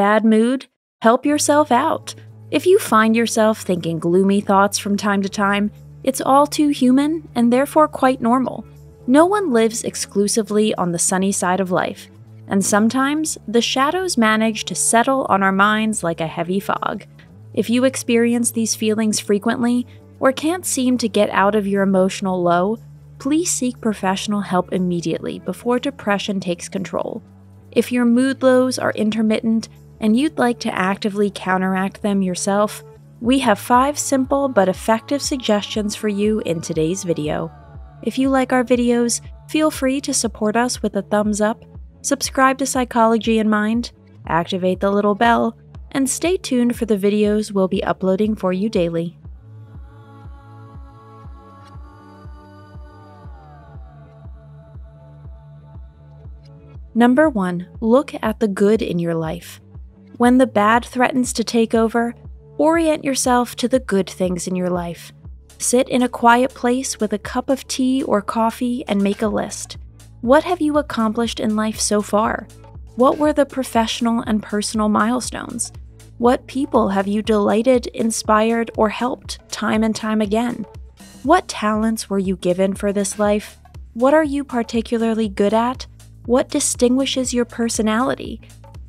bad mood? Help yourself out. If you find yourself thinking gloomy thoughts from time to time, it's all too human and therefore quite normal. No one lives exclusively on the sunny side of life, and sometimes the shadows manage to settle on our minds like a heavy fog. If you experience these feelings frequently or can't seem to get out of your emotional low, please seek professional help immediately before depression takes control. If your mood lows are intermittent and you'd like to actively counteract them yourself, we have 5 simple but effective suggestions for you in today's video. If you like our videos, feel free to support us with a thumbs up, subscribe to Psychology in Mind, activate the little bell, and stay tuned for the videos we'll be uploading for you daily. Number 1. Look at the good in your life. When the bad threatens to take over, orient yourself to the good things in your life. Sit in a quiet place with a cup of tea or coffee and make a list. What have you accomplished in life so far? What were the professional and personal milestones? What people have you delighted, inspired, or helped time and time again? What talents were you given for this life? What are you particularly good at? What distinguishes your personality?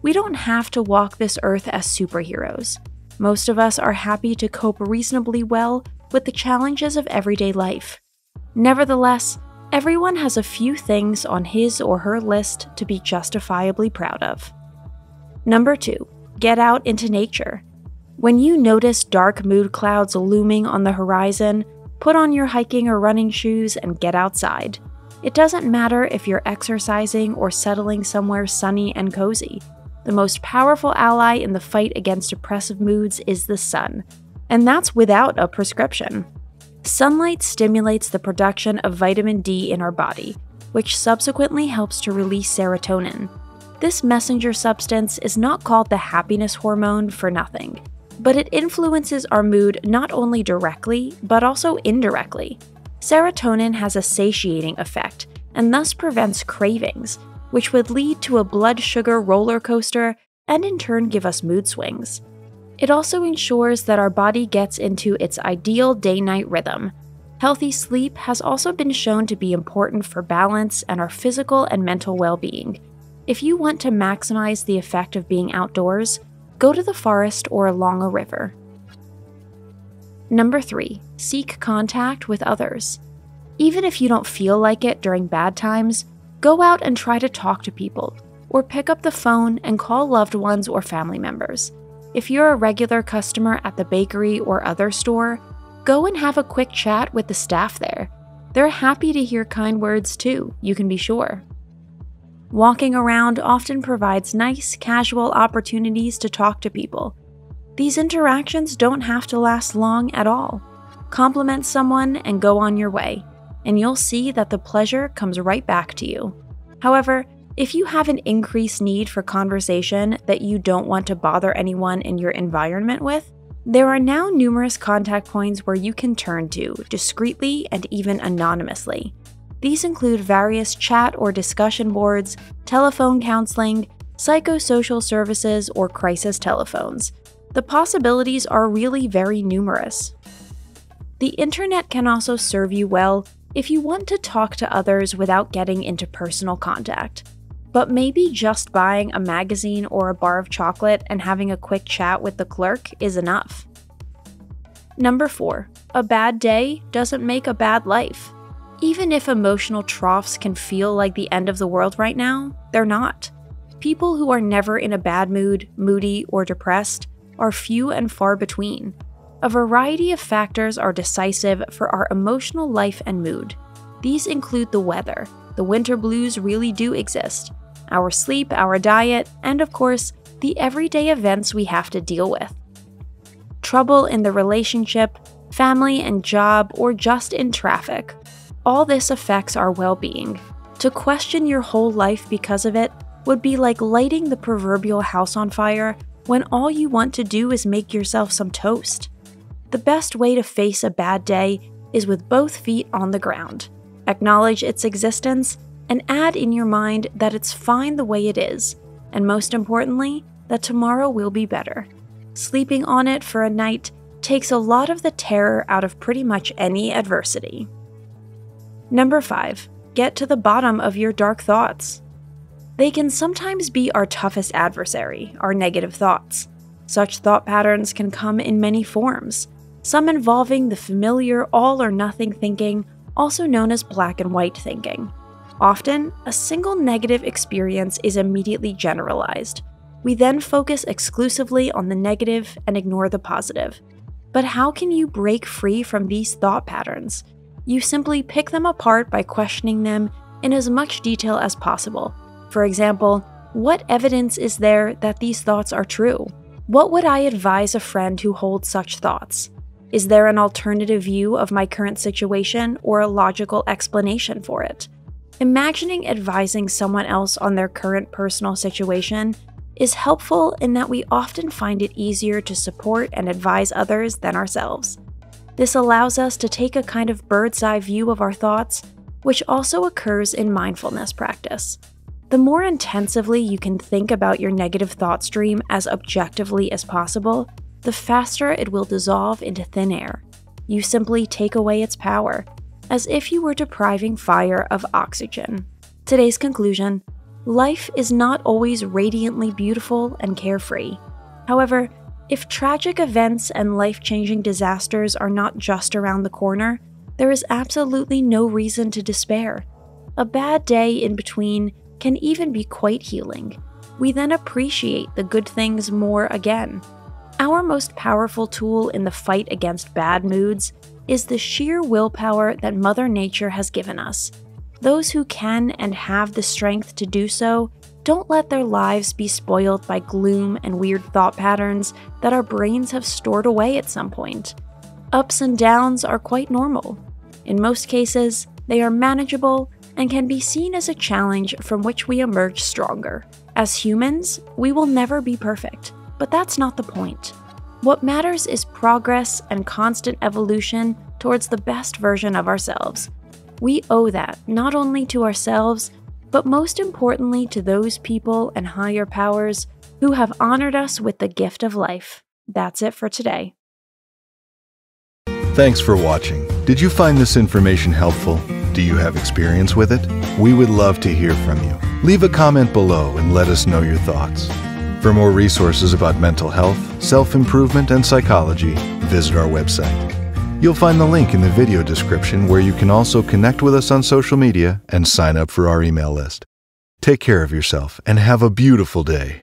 We don't have to walk this earth as superheroes. Most of us are happy to cope reasonably well with the challenges of everyday life. Nevertheless, everyone has a few things on his or her list to be justifiably proud of. Number 2. Get out into nature. When you notice dark mood clouds looming on the horizon, put on your hiking or running shoes and get outside. It doesn't matter if you're exercising or settling somewhere sunny and cozy. The most powerful ally in the fight against depressive moods is the sun, and that's without a prescription. Sunlight stimulates the production of vitamin D in our body, which subsequently helps to release serotonin. This messenger substance is not called the happiness hormone for nothing, but it influences our mood not only directly, but also indirectly. Serotonin has a satiating effect and thus prevents cravings, which would lead to a blood sugar roller coaster and in turn give us mood swings. It also ensures that our body gets into its ideal day-night rhythm. Healthy sleep has also been shown to be important for balance and our physical and mental well-being. If you want to maximize the effect of being outdoors, go to the forest or along a river. Number 3. Seek contact with others. Even if you don't feel like it during bad times, go out and try to talk to people, or pick up the phone and call loved ones or family members. If you're a regular customer at the bakery or other store, go and have a quick chat with the staff there. They're happy to hear kind words too, you can be sure. Walking around often provides nice, casual opportunities to talk to people. These interactions don't have to last long at all. Compliment someone and go on your way, and you'll see that the pleasure comes right back to you. However, if you have an increased need for conversation that you don't want to bother anyone in your environment with, there are now numerous contact points where you can turn to discreetly and even anonymously. These include various chat or discussion boards, telephone counseling, psychosocial services, or crisis telephones. The possibilities are really very numerous. The internet can also serve you well if you want to talk to others without getting into personal contact. But maybe just buying a magazine or a bar of chocolate and having a quick chat with the clerk is enough. Number 4. A bad day doesn't make a bad life. Even if emotional troughs can feel like the end of the world right now, they're not. People who are never in a bad mood, moody, or depressed are few and far between. A variety of factors are decisive for our emotional life and mood. These include the weather. The winter blues really do exist. Our sleep, our diet, and of course, the everyday events we have to deal with. Trouble in the relationship, family and job, or just in traffic. All this affects our well-being. To question your whole life because of it would be like lighting the proverbial house on fire when all you want to do is make yourself some toast. The best way to face a bad day is with both feet on the ground. Acknowledge its existence and add in your mind that it's fine the way it is, and most importantly, that tomorrow will be better. Sleeping on it for a night takes a lot of the terror out of pretty much any adversity. Number 5. Get to the bottom of your dark thoughts. They can sometimes be our toughest adversary, our negative thoughts. Such thought patterns can come in many forms, some involving the familiar all-or-nothing thinking, also known as black and white thinking. Often, a single negative experience is immediately generalized. We then focus exclusively on the negative and ignore the positive. But how can you break free from these thought patterns? You simply pick them apart by questioning them in as much detail as possible. For example, what evidence is there that these thoughts are true? What would I advise a friend who holds such thoughts? Is there an alternative view of my current situation or a logical explanation for it? Imagining advising someone else on their current personal situation is helpful in that we often find it easier to support and advise others than ourselves. This allows us to take a kind of bird's-eye view of our thoughts, which also occurs in mindfulness practice. The more intensively you can think about your negative thought stream as objectively as possible, the faster it will dissolve into thin air. You simply take away its power, as if you were depriving fire of oxygen. Today's conclusion: life is not always radiantly beautiful and carefree. However, if tragic events and life-changing disasters are not just around the corner, there is absolutely no reason to despair. A bad day in between can even be quite healing. We then appreciate the good things more again. Our most powerful tool in the fight against bad moods is the sheer willpower that Mother Nature has given us. Those who can and have the strength to do so don't let their lives be spoiled by gloom and weird thought patterns that our brains have stored away at some point. Ups and downs are quite normal. In most cases, they are manageable and can be seen as a challenge from which we emerge stronger. As humans, we will never be perfect, but that's not the point. What matters is progress and constant evolution towards the best version of ourselves. We owe that not only to ourselves, but most importantly to those people and higher powers who have honored us with the gift of life. That's it for today. Thanks for watching. Did you find this information helpful? Do you have experience with it? We would love to hear from you. Leave a comment below and let us know your thoughts. For more resources about mental health, self-improvement, and psychology, visit our website. You'll find the link in the video description where you can also connect with us on social media and sign up for our email list. Take care of yourself and have a beautiful day.